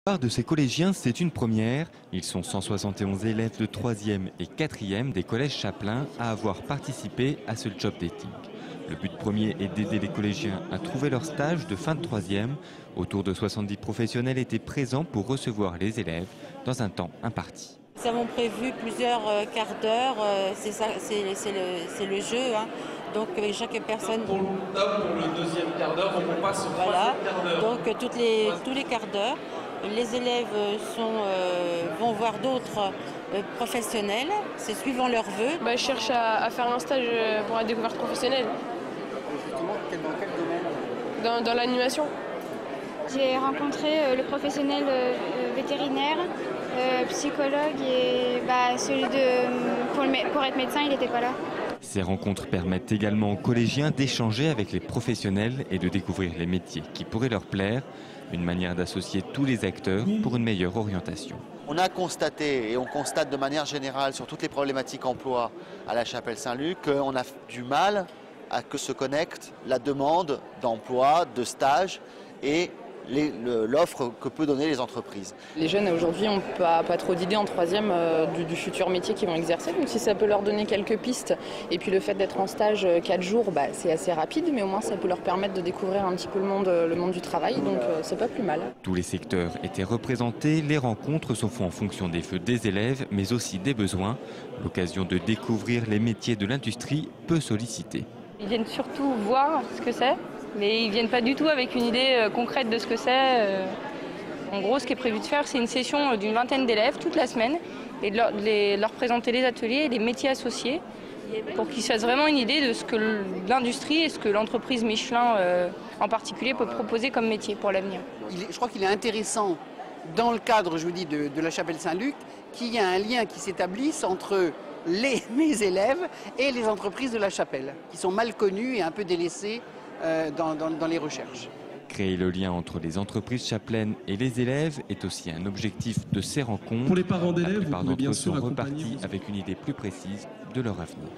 Part de ces collégiens, c'est une première. Ils sont 171 élèves de 3e et 4e des collèges Chapelain à avoir participé à ce job dating. Le but premier est d'aider les collégiens à trouver leur stage de fin de 3e. Autour de 70 professionnels étaient présents pour recevoir les élèves dans un temps imparti. Nous avons prévu plusieurs quarts d'heure, c'est le jeu, hein. Donc chaque personne... Pour le deuxième quart d'heure, on passe au Voilà, troisième quart d'heure. donc tous les quarts d'heure, les élèves vont voir d'autres professionnels, c'est suivant leurs vœux. Je cherche à faire un stage pour la découverte professionnelle. Justement, dans quel domaine? Dans l'animation. J'ai rencontré le professionnel vétérinaire, psychologue et celui pour être médecin, il n'était pas là. Ces rencontres permettent également aux collégiens d'échanger avec les professionnels et de découvrir les métiers qui pourraient leur plaire. Une manière d'associer tous les acteurs pour une meilleure orientation. On a constaté, et on constate de manière générale sur toutes les problématiques emploi à la Chapelle-Saint-Luc, qu'on a du mal à que se connecte la demande d'emploi, de stage et l'offre que peut donner les entreprises. Les jeunes aujourd'hui n'ont pas trop d'idées en troisième du futur métier qu'ils vont exercer, donc si ça peut leur donner quelques pistes, et puis le fait d'être en stage 4 jours, c'est assez rapide, mais au moins ça peut leur permettre de découvrir un petit peu le monde du travail, donc c'est pas plus mal. Tous les secteurs étaient représentés, les rencontres se font en fonction des vœux des élèves, mais aussi des besoins. L'occasion de découvrir les métiers de l'industrie peu sollicités. Ils viennent surtout voir ce que c'est. Mais ils ne viennent pas du tout avec une idée concrète de ce que c'est. En gros, ce qui est prévu de faire, c'est une session d'une vingtaine d'élèves toute la semaine et de leur présenter les ateliers et les métiers associés pour qu'ils se fassent vraiment une idée de ce que l'industrie et ce que l'entreprise Michelin en particulier peut proposer comme métier pour l'avenir. Je crois qu'il est intéressant, dans le cadre, je vous dis, de la Chapelle-Saint-Luc, qu'il y a un lien qui s'établisse entre mes élèves et les entreprises de la Chapelle, qui sont mal connues et un peu délaissées dans les recherches. Créer le lien entre les entreprises chapelaines et les élèves est aussi un objectif de ces rencontres. Pour les parents d'élèves, la plupart vous pouvez bien d'entre eux sûr sont accompagner repartis avec une idée plus précise de leur avenir.